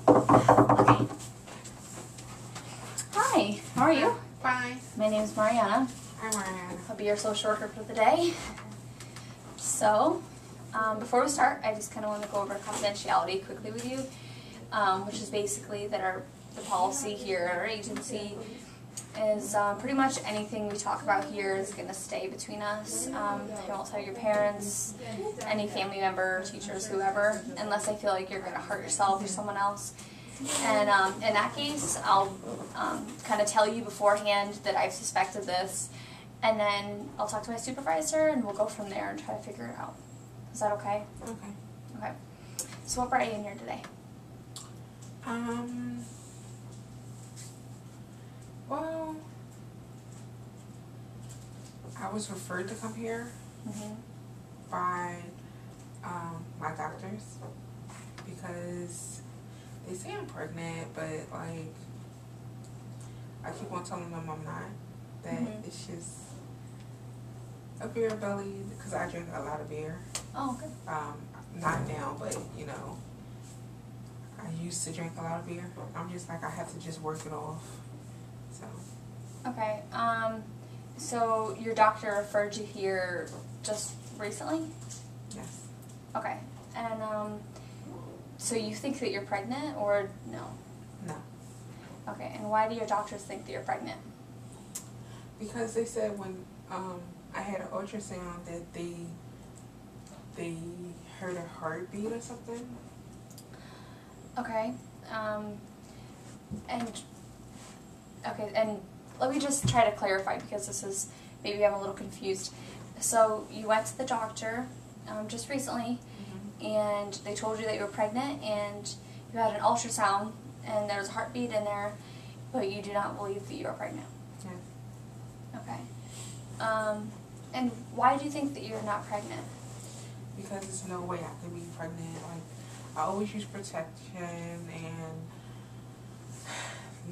Okay. Hi, how are you? Fine. My name is Mariana. Hi, Mariana. I'll be your social worker for the day. So, before we start, I just kind of want to go over confidentiality quickly with you, which is basically that the policy here at our agency is pretty much anything we talk about here is going to stay between us. You won't tell your parents, any family member, teachers, whoever, unless I feel like you're going to hurt yourself or someone else. And in that case, I'll kind of tell you beforehand that I've suspected this, and then I'll talk to my supervisor and we'll go from there and try to figure it out. Is that okay? Okay. Okay. So what brought you in here today? Well, I was referred to come here by my doctors because they say I'm pregnant, but like I keep on telling them I'm not. That it's just a beer belly because I drink a lot of beer. Oh, okay. Not now, but you know, I used to drink a lot of beer. I'm just like I have to just work it off. So. Okay. So your doctor referred you here just recently? Yes. Okay. And so you think that you're pregnant or no? No. Okay. And why do your doctors think that you're pregnant? Because they said when I had an ultrasound that they heard a heartbeat or something. Okay. And let me just try to clarify because this is, maybe I'm a little confused. So you went to the doctor just recently and they told you that you were pregnant and you had an ultrasound and there was a heartbeat in there, but you do not believe that you are pregnant. Yeah. Okay. And why do you think that you're not pregnant? Because there's no way I could be pregnant. Like, I always use protection and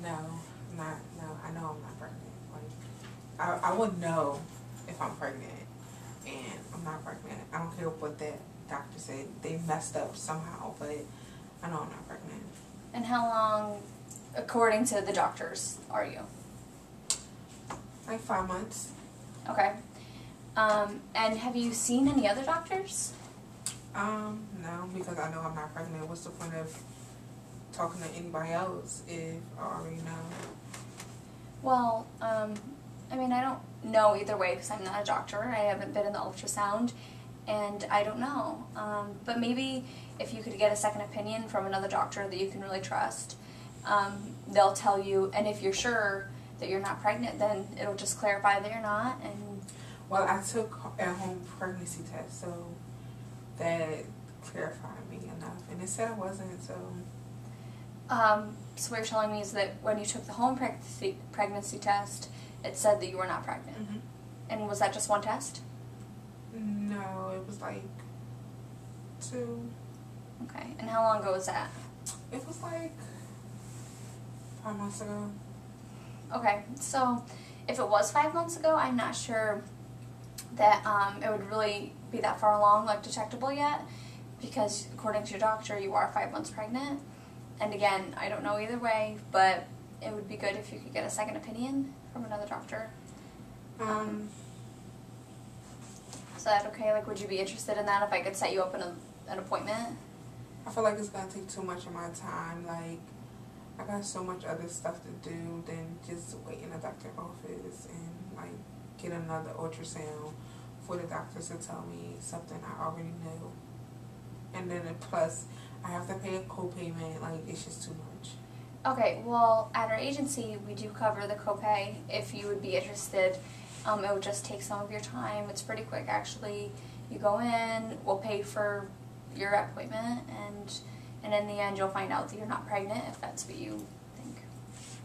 no, I know I'm not pregnant. Like, I would know if I'm pregnant and I'm not pregnant. I don't care what that doctor said. They messed up somehow, but I know I'm not pregnant. And how long, according to the doctors, are you? Like 5 months. Okay. And have you seen any other doctors? No, because I know I'm not pregnant. What's the point of talking to anybody else if I already know? Well, I mean, I don't know either way because I'm not a doctor. I haven't been in the ultrasound, and I don't know. But maybe if you could get a second opinion from another doctor that you can really trust, they'll tell you, and if you're sure that you're not pregnant, then it'll just clarify that you're not. And well, I took at-home pregnancy test, so that clarified me enough, and it said I wasn't. So what you're telling me is that when you took the home pregnancy test, it said that you were not pregnant. And was that just one test? No, it was like 2. Okay. And how long ago was that? It was like 5 months ago. Okay, so if it was 5 months ago, I'm not sure that it would really be that far along, like detectable yet, because according to your doctor, you are 5 months pregnant. And again, I don't know either way, but it would be good if you could get a second opinion from another doctor. Is that okay? Like, would you be interested in that if I could set you up in an appointment? I feel like it's gonna take too much of my time. Like, I got so much other stuff to do than just wait in a doctor's office and like get another ultrasound for the doctors to tell me something I already knew. And then plus, I have to pay a copayment. Like, it's just too much. Okay, well, at our agency, we do cover the copay if you would be interested. It would just take some of your time. It's pretty quick, actually. You go in, we'll pay for your appointment, and in the end, you'll find out that you're not pregnant if that's what you think.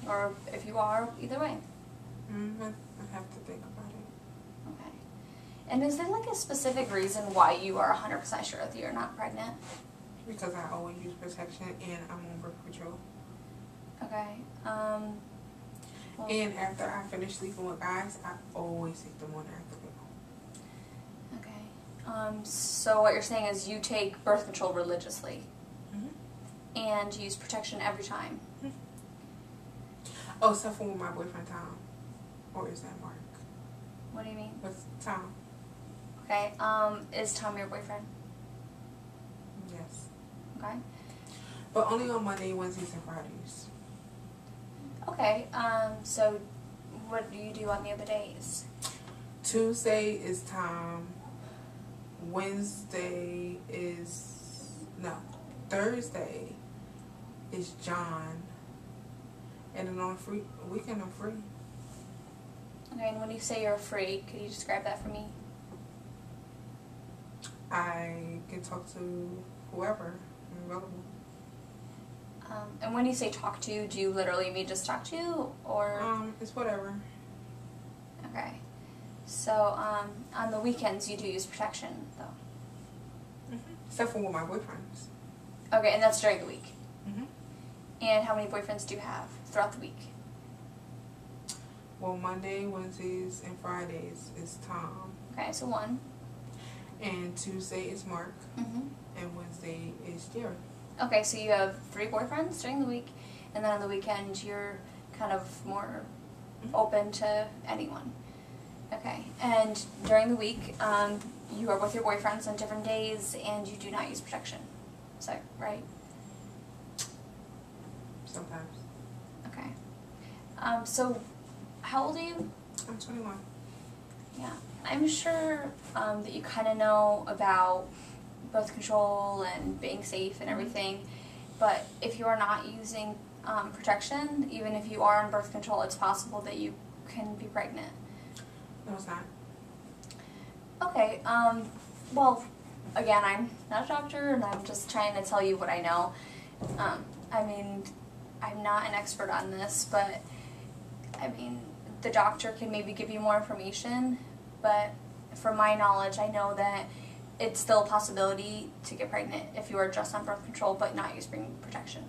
Or if you are, either way. I have to think about it. Okay. And is there like a specific reason why you are 100% sure that you're not pregnant? Because I always use protection and I'm on birth control. Okay. Well, and after I finish sleeping with guys, I always take them on after pill. Okay. So what you're saying is you take birth control religiously. and use protection every time. Oh, except for with my boyfriend Tom. Or is that Mark? What do you mean? What's Tom? Okay, is Tom your boyfriend? Yes. Okay. But only on Monday, Wednesdays, and Fridays. Okay, so what do you do on the other days? Tuesday is Tom. Wednesday is... No. Thursday is John. And then on weekend, I'm free. Okay, and when you say you're free, could you describe that for me? I can talk to whoever I'm available. And when you say talk to, do you literally mean just talk to, or? It's whatever. Okay. So, on the weekends you do use protection, though? Except for with my boyfriends. Okay, and that's during the week? Mm-hmm. And how many boyfriends do you have throughout the week? Well, Monday, Wednesdays, and Fridays is Tom. Okay, so 1. And Tuesday is Mark. Mm-hmm. And Wednesday is Jerry. Okay, so you have 3 boyfriends during the week, and then on the weekend you're kind of more open to anyone. Okay, and during the week, you are with your boyfriends on different days, and you do not use protection. Is that right? Sometimes. Okay. So, how old are you? I'm 21. Yeah. I'm sure that you kind of know about birth control and being safe and everything, but if you are not using protection, even if you are on birth control, it's possible that you can be pregnant. No, it's not. Okay, well, again, I'm not a doctor, and I'm just trying to tell you what I know. I mean, I'm not an expert on this, but, I mean, the doctor can maybe give you more information, but from my knowledge, I know that it's still a possibility to get pregnant if you are just on birth control but not using protection.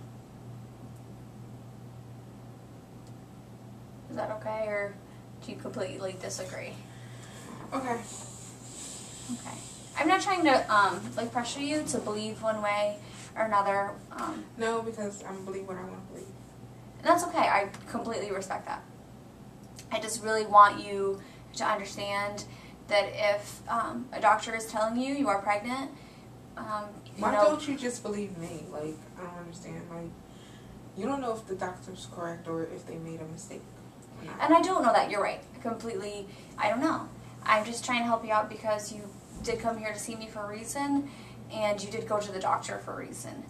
Is that okay, or do you completely disagree? Okay. Okay. I'm not trying to like pressure you to believe one way or another. No, because I'm believe what I want to believe. And that's okay. I completely respect that. I just really want you to understand that if a doctor is telling you you are pregnant, why don't you just believe me? Like, I don't understand. Like, you don't know if the doctor's correct or if they made a mistake or not. And I don't know that. You're right. Completely. I don't know. I'm just trying to help you out because you did come here to see me for a reason, and you did go to the doctor for a reason,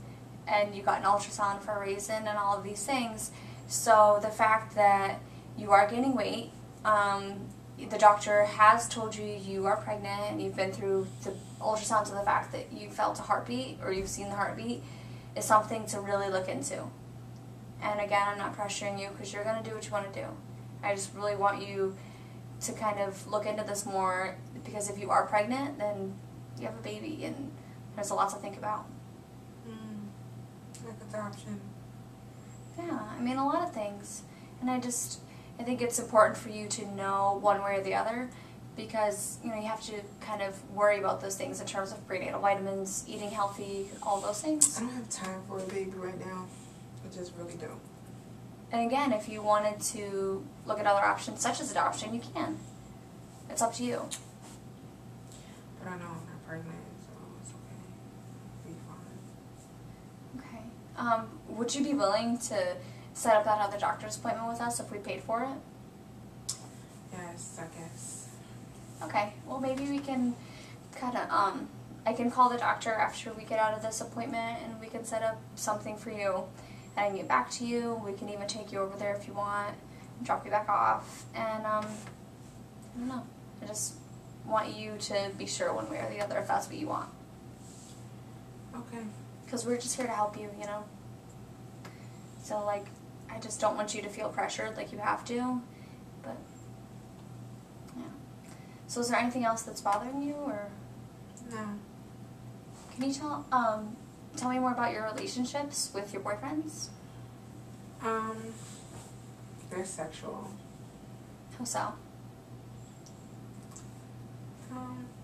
and you got an ultrasound for a reason, and all of these things. So the fact that you are gaining weight, the doctor has told you you are pregnant, and you've been through the ultrasound to the fact that you felt a heartbeat or you've seen the heartbeat, is something to really look into. And again, I'm not pressuring you because you're going to do what you want to do. I just really want you to kind of look into this more, because if you are pregnant, then you have a baby, and there's a lot to think about. Like adoption. Yeah, I mean, a lot of things. And I think it's important for you to know one way or the other, because, you know, you have to kind of worry about those things in terms of prenatal vitamins, eating healthy, all those things. I don't have time for a baby right now. I just really don't. And again, if you wanted to look at other options, such as adoption, you can. It's up to you. But I know I'm not pregnant, so it's okay. Be fine. Okay. Would you be willing to set up that other doctor's appointment with us if we paid for it? Yes, I guess. Okay. Well, maybe we can kind of, I can call the doctor after we get out of this appointment, and we can set up something for you. And I can get back to you. We can even take you over there if you want, drop you back off. And, I don't know. I just want you to be sure one way or the other if that's what you want. Okay. Because we're just here to help you, you know? So, like, I just don't want you to feel pressured like you have to. But, yeah. So is there anything else that's bothering you, or? No. Can you tell me more about your relationships with your boyfriends? They're sexual. How so?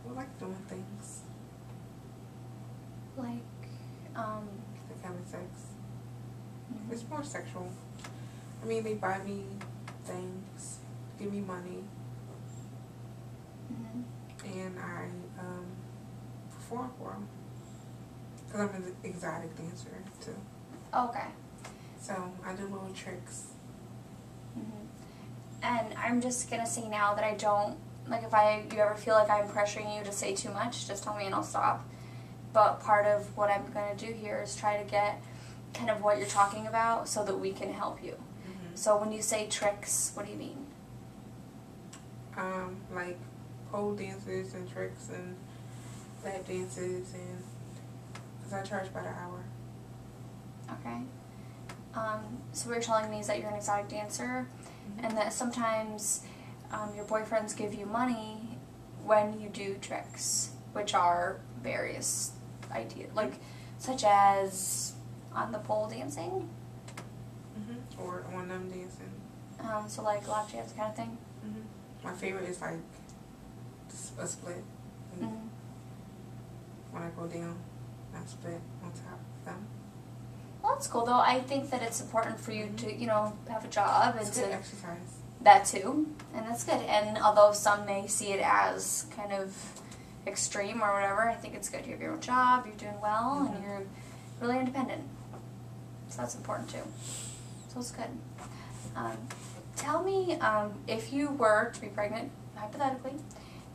We like doing things. Like, Like having sex. It's more sexual. I mean, they buy me things, give me money, and I perform for them. Because I'm an exotic dancer, too. Okay. So, I do little tricks. And I'm just going to say now that I don't, like if you ever feel like I'm pressuring you to say too much, just tell me and I'll stop. But part of what I'm going to do here is try to get kind of what you're talking about so that we can help you. So when you say tricks, what do you mean? Like pole dances and tricks and lap dances, and because I charge by the hour. Okay. So what you're telling me is that you're an exotic dancer, and that sometimes your boyfriends give you money when you do tricks, which are various ideas, like such as on the pole dancing, or on them dancing. So like lap dance kind of thing. My favorite is like a split. When I go down, I split on top of them. Well, that's cool though. I think that it's important for you to, have a job and It's good exercise. That too, and that's good. And although some may see it as kind of extreme or whatever, I think it's good. You have your own job, you're doing well, and you're really independent. So that's important too. So it's good. Tell me, if you were to be pregnant, hypothetically,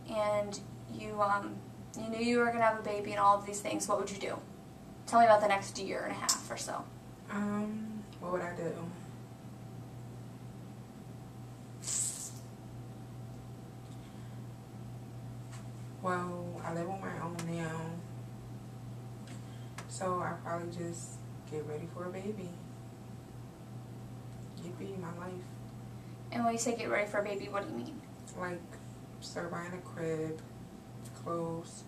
and you knew you were going to have a baby and all of these things, what would you do? Tell me about the next year and a half or so. What would I do? Well, I live on my own now, so I probably just get ready for a baby. Yippee, my life. And when you say get ready for a baby, what do you mean? Like, start buying a crib, clothes,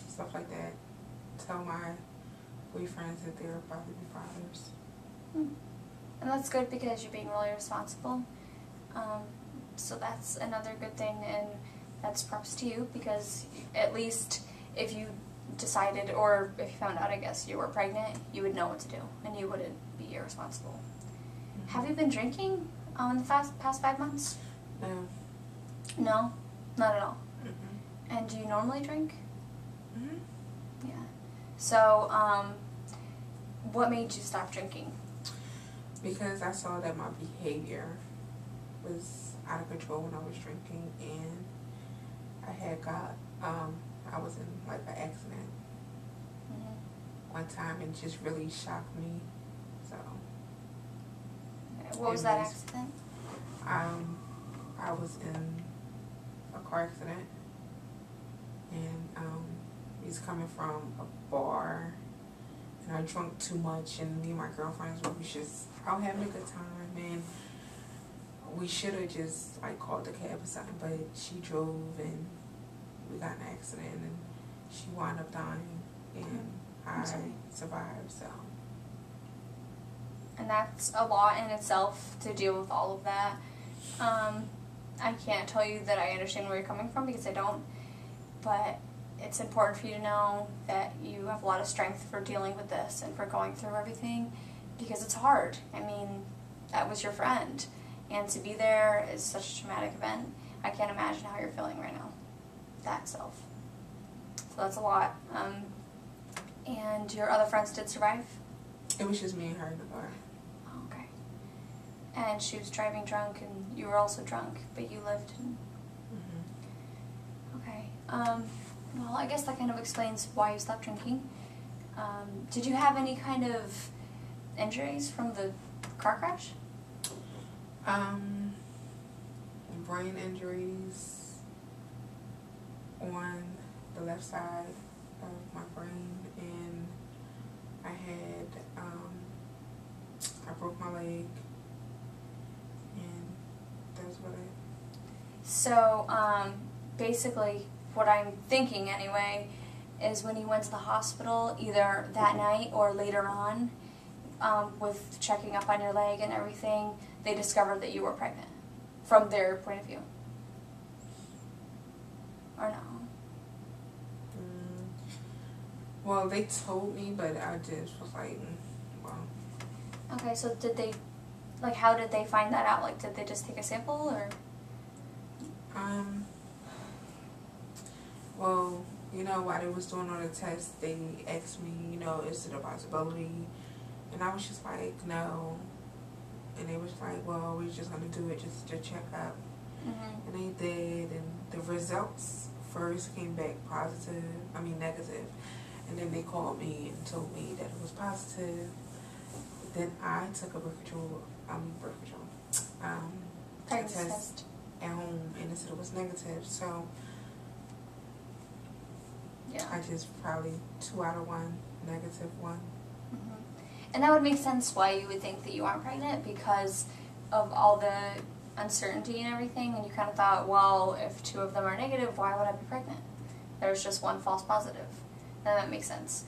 stuff like that. Tell my boyfriends that they're about to be fathers. And that's good because you're being really responsible. So that's another good thing, and that's props to you because at least if you decided, or if you found out, I guess, you were pregnant, you would know what to do and you wouldn't be irresponsible. Have you been drinking in the past 5 months? No. No? Not at all? And do you normally drink? Yeah. So, what made you stop drinking? Because I saw that my behavior was out of control when I was drinking, and I was in like an accident one time, and it just really shocked me. So. What was that accident? I was in a car accident, and he was coming from a bar, and I drank too much, and me and my girlfriends were just out having a good time, and we should have just like called the cab or something, but she drove and we got in an accident, and she wound up dying, and I survived. So. And that's a lot in itself to deal with all of that. I can't tell you that I understand where you're coming from because I don't, but it's important for you to know that you have a lot of strength for dealing with this and for going through everything because it's hard. I mean, that was your friend, and to be there is such a traumatic event. I can't imagine how you're feeling right now, that self. So that's a lot. And your other friends did survive? It was just me and her in the car. Okay. And she was driving drunk, and you were also drunk, but you lived. Okay. Well, I guess that kind of explains why you stopped drinking. Did you have any kind of injuries from the car crash? Brain injuries on the left side of my brain, and I had, I broke my leg, and that's what So, basically, what I'm thinking anyway, is when you went to the hospital, either that night or later on, with checking up on your leg and everything, they discovered that you were pregnant, from their point of view. Or no? Well, they told me, but I just was like, well. Okay, so did they, like, how did they find that out? Like, did they just take a sample, or? Well, while they was doing all the tests, they asked me, is it a possibility? And I was just like, no. And they was like, well, we're just going to do it just to check up. Mm-hmm. And they did, and the results first came back negative. And then they called me and told me that it was positive. Then I took a Pregnancy test at home, and it said it was negative. So yeah, I just probably 2 out of 1, negative 1. Mm-hmm. And that would make sense why you would think that you aren't pregnant, because of all the uncertainty and everything, and you kind of thought, well, if 2 of them are negative, why would I be pregnant? There's just 1 false positive. Then that makes sense.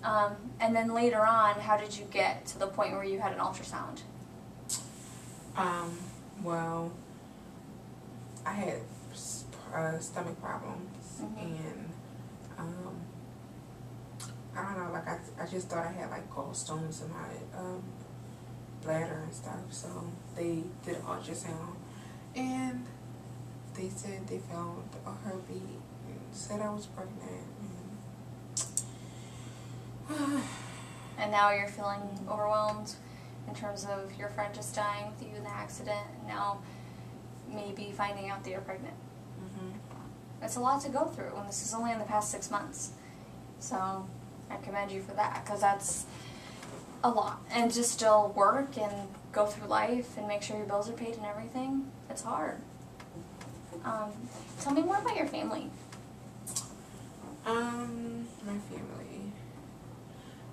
And then later on, how did you get to the point where you had an ultrasound? Well, I had stomach problems, Mm-hmm. and I don't know, like I just thought I had like gallstones in my bladder and stuff. So they did an ultrasound, and they said they found a heartbeat and said I was pregnant. And now you're feeling overwhelmed in terms of your friend just dying with you in the accident, and now maybe finding out that you're pregnant. Mm-hmm. It's a lot to go through, and this is only in the past 6 months. So I commend you for that, because that's a lot. And just still work and go through life and make sure your bills are paid and everything. It's hard. Tell me more about your family. My family.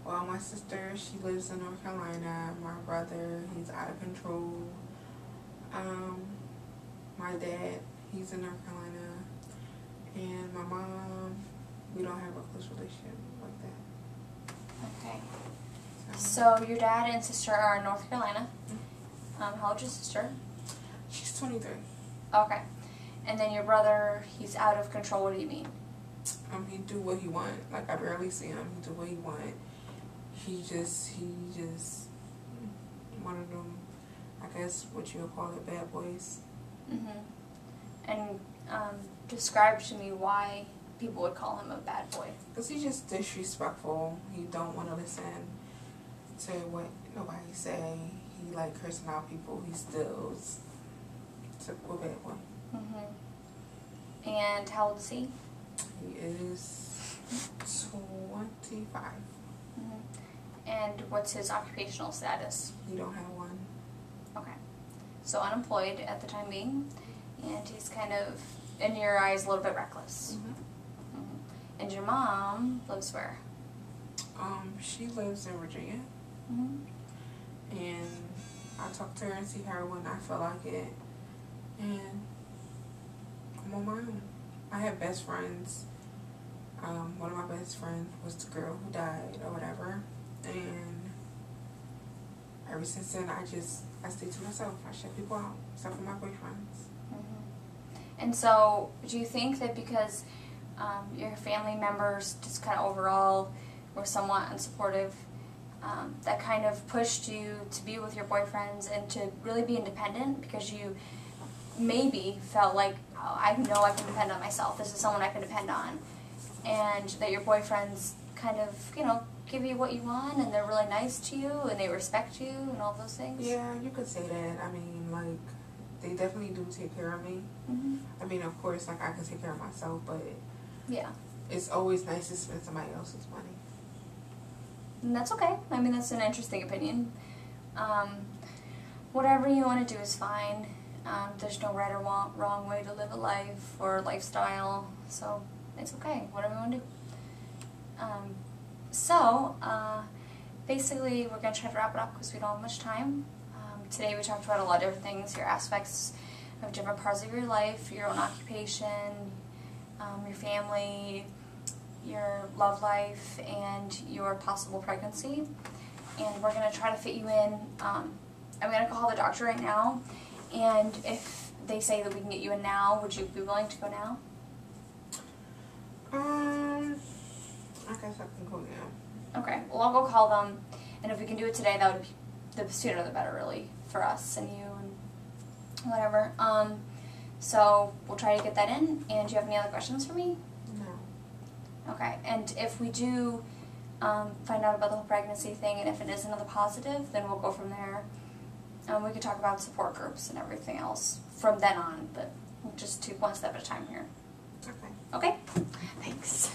Well, my sister, she lives in North Carolina. My brother, he's out of control. My dad, he's in North Carolina. And my mom, we don't have a close relationship like that. Okay. So your dad and sister are in North Carolina. How old is your sister? She's 23. Okay. And then your brother, he's out of control. What do you mean? He do what he want. Like, I barely see him. He do what he want. He just one of them, I guess what you would call it, bad boys. Mm-hmm. And describe to me why people would call him a bad boy. Because he's just disrespectful. He don't want to listen to what nobody say. He like cursing out people. He still is a typical bad boy. Mm-hmm. And how old is he? He is 25. Mm-hmm. And what's his occupational status? He don't have one. Okay. So unemployed at the time being, and he's kind of, in your eyes, a little bit reckless. Mm-hmm. Mm-hmm. And your mom lives where? She lives in Virginia. Mm-hmm. And I talk to her and see her when I feel like it. And I'm on my own. I have best friends. One of my best friends was the girl who died or whatever. And ever since then, I stay to myself. I shut people out, except for my boyfriends. Mm-hmm. And so, do you think that because your family members just kind of overall were somewhat unsupportive, that kind of pushed you to be with your boyfriends and to really be independent, because you maybe felt like, oh, I know I can depend on myself, this is someone I can depend on, and that your boyfriends kind of, give you what you want, and they're really nice to you, and they respect you, and all those things? Yeah, you could say that. I mean, like, they definitely do take care of me. Mm-hmm. I mean, of course, like, I can take care of myself, but yeah, it's always nice to spend somebody else's money. and that's okay. I mean, that's an interesting opinion. Whatever you want to do is fine. There's no right or wrong way to live a life or lifestyle, so it's okay, whatever you want to do. Basically, we're going to try to wrap it up because we don't have much time. Today we talked about a lot of different things, your aspects of different parts of your life, your own occupation, your family, your love life, and your possible pregnancy. And we're going to try to fit you in. I'm going to call the doctor right now, and if they say that we can get you in now, would you be willing to go now? I guess I can go now. Okay, well, I'll go call them, And if we can do it today, that would be the sooner the better, really, for us and you and whatever. So we'll try to get that in. And do you have any other questions for me? No. Okay. And if we do find out about the whole pregnancy thing, and if it is another positive, then we'll go from there. We could talk about support groups and everything else from then on, but we'll just take one step at a time here. Okay. Okay? Thanks.